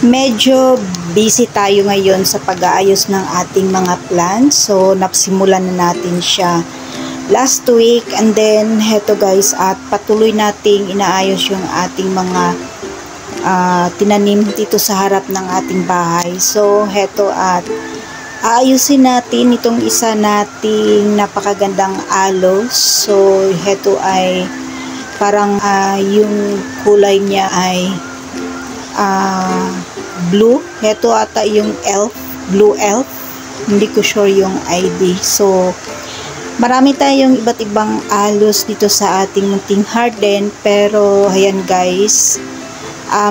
Medyo busy tayo ngayon sa pag-aayos ng ating mga plants. So, napsimulan na natin siya last week. And then, heto guys, at patuloy nating inaayos yung ating mga tinanim dito sa harap ng ating bahay. So, heto at aayusin natin itong isa nating napakagandang alos. So, heto ay parang yung kulay niya ay blue. Heto ata yung elf, blue elf. Hindi ko sure yung ID. So, marami tayong iba't ibang alos dito sa ating munting garden. Pero, ayan guys,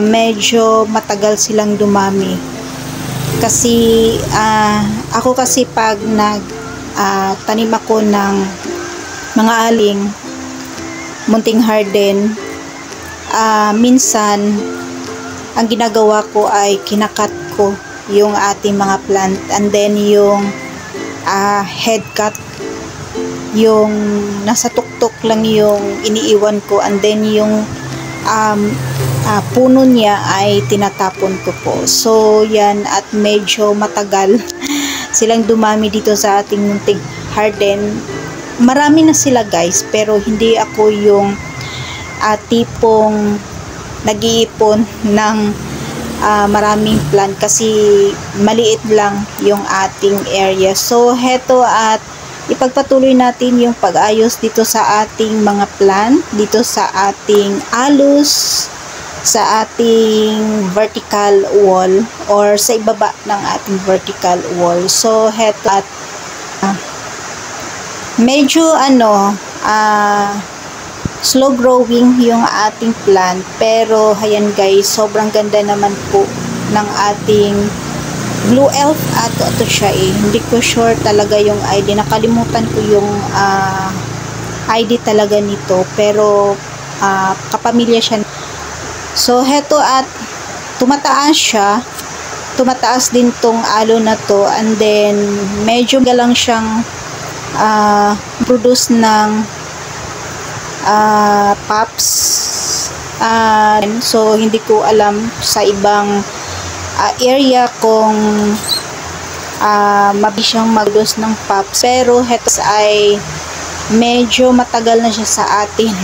medyo matagal silang dumami. Kasi, ako kasi pag tanim ako ng mga aling munting garden, minsan, ang ginagawa ko ay kinakat ko yung ating mga plant, and then yung head cut, yung nasa tuktok lang yung iniiwan ko, and then yung puno niya ay tinatapon ko po. So yan, at medyo matagal silang dumami dito sa ating munting garden. Marami na sila guys, pero hindi ako yung tipong nag-iipon ng maraming plant kasi maliit lang yung ating area. So, heto at ipagpatuloy natin yung pag-ayos dito sa ating mga plant, dito sa ating alos, sa ating vertical wall or sa ibaba ng ating vertical wall. So, heto at medyo slow growing yung ating plant, pero ayan guys, sobrang ganda naman po ng ating blue elf. At ito siya hindi ko sure talaga yung ID, nakalimutan ko yung ID talaga nito, pero kapamilya siya. So heto at tumataas siya, tumataas din tong alo na to, and then medyo galang siyang produce ng pops. So hindi ko alam sa ibang area kung mabilis siyang mag-produce ng pops, pero heto ay medyo matagal na siya sa atin.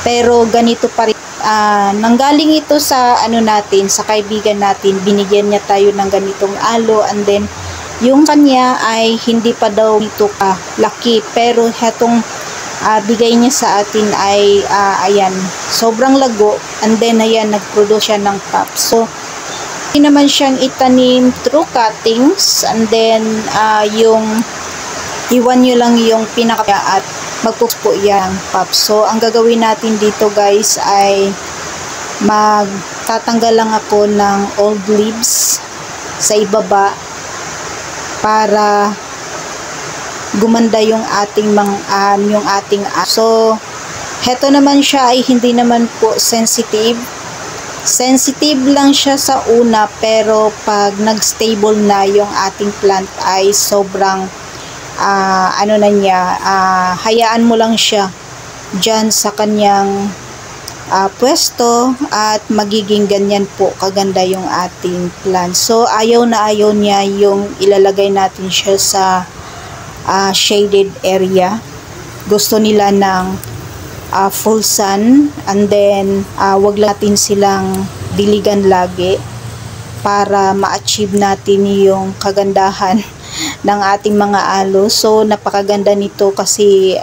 Pero ganito pa rin, nanggaling ito sa natin, sa kaibigan natin, binigyan niya tayo ng ganitong alo, and then yung kanya ay hindi pa daw ito laki, pero hetong bigay niya sa atin ay ayan, sobrang lago, and then ayan, nag-produce siya ng pops. So hindi naman siyang itanim through cuttings, and then yung iwan nyo lang yung pinaka at magpupo yan pops. So ang gagawin natin dito guys ay magtatanggal lang ako ng old leaves sa ibaba para gumanda yung ating yung ating so heto naman siya ay hindi naman po sensitive lang siya sa una, pero pag nag-stable na yung ating plant ay sobrang na niya, hayaan mo lang siya dyan sa kanyang pwesto at magiging ganyan po kaganda yung ating plant. So ayaw na ayaw niya yung ilalagay natin siya sa shaded area. Gusto nila ng full sun, and then wag natin silang diligan lagi para ma-achieve natin yung kagandahan ng ating mga alo. So napakaganda nito kasi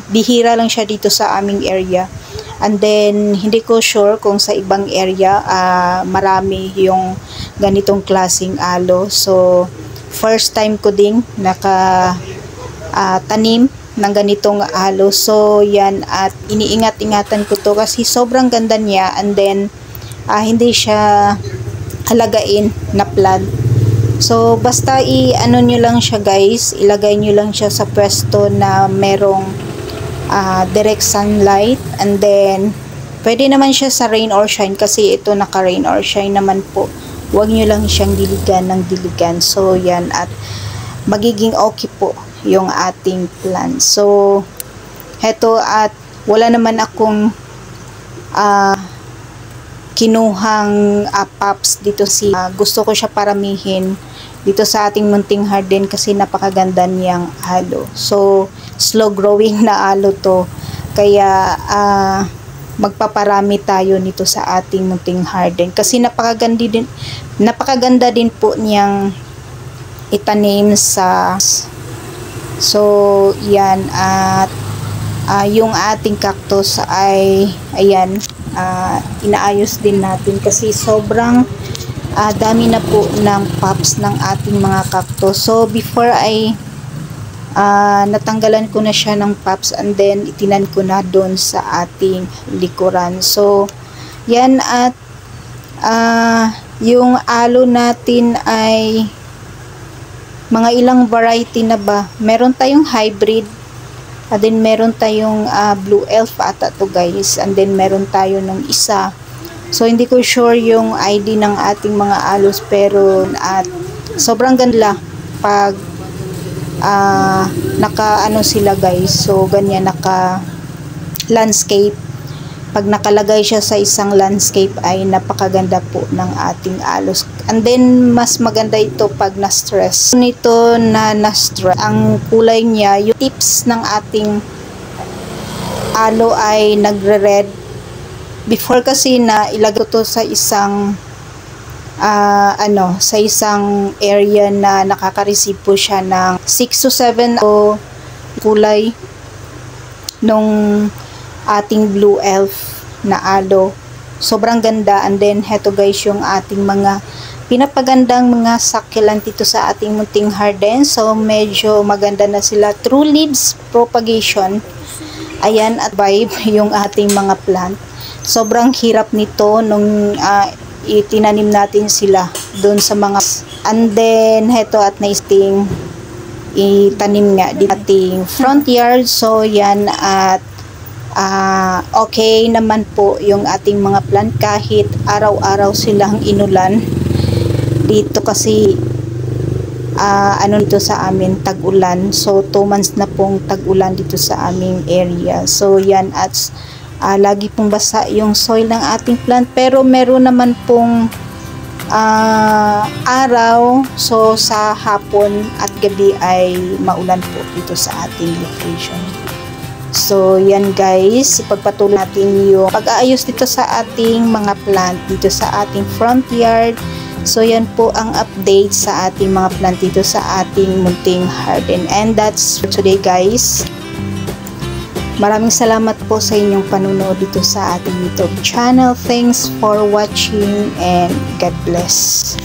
bihira lang siya dito sa aming area, and then hindi ko sure kung sa ibang area marami yung ganitong klaseng alo. So first time ko ding tanim ng ganitong alo. So yan, at iniingat-ingatan ko to kasi sobrang ganda niya, and then hindi siya halagain na plant. So basta nyo lang siya guys, ilagay nyo lang siya sa pwesto na merong direct sunlight, and then pwede naman siya sa rain or shine kasi ito naka rain or shine naman po. Huwag nyo lang siyang diligan ng diligan. So yan, at magiging okay po yung ating plant. So heto, at wala naman akong kinuhang pops dito gusto ko siya paramihin dito sa ating munting garden kasi napakaganda niyang aloe. So slow growing na aloe to, kaya magpaparami tayo nito sa ating munting garden kasi napakaganda din po niyang itanim sa yan. At yung ating cactus ay ayan, inaayos din natin kasi sobrang dami na po ng pops ng ating mga cactus. So before ay natanggalan ko na siya ng pops and then itinan ko na doon sa ating likuran. So yan. At yung aloe natin ay mga ilang variety na ba. Meron tayong hybrid, and then meron tayong blue elf ata to guys, and then meron tayo ng isa. So hindi ko sure yung ID ng ating mga aloes, pero sobrang ganda pag naka sila guys. So ganyan, naka landscape. Pag nakalagay siya sa isang landscape ay napakaganda po ng ating aloes. And then mas maganda ito pag na-stress. Nito na na-stress, ang kulay niya, yung tips ng ating aloe ay nagre-red. Before kasi na ilagay to sa isang sa isang area na nakaka-receive po siya ng 6 to 7 kulay nung ating blue elf na aloe. Sobrang ganda. And then heto guys yung ating mga pinapagandang mga succulent dito sa ating munting garden. So medyo maganda na sila. True leaves propagation. Ayan, at vibe yung ating mga plant. Sobrang hirap nito nung itinanim natin sila doon sa mga, and then heto at naisting itanim nga di ating front yard. So yan. At okay naman po yung ating mga plant kahit araw-araw silang inulan dito kasi dito sa amin tag-ulan. So 2 months na pong tag-ulan dito sa aming area. So yan. At lagi pong basa yung soil ng ating plant, pero meron naman pong araw. So sa hapon at gabi ay maulan po dito sa ating location. So yan guys, ipagpatuloy natin yung pag-aayos dito sa ating mga plant dito sa ating front yard. So yan po ang update sa ating mga plant dito sa ating munting garden. And that's for today guys. Maraming salamat po sa inyong panunood dito sa ating YouTube channel. Thanks for watching and God bless.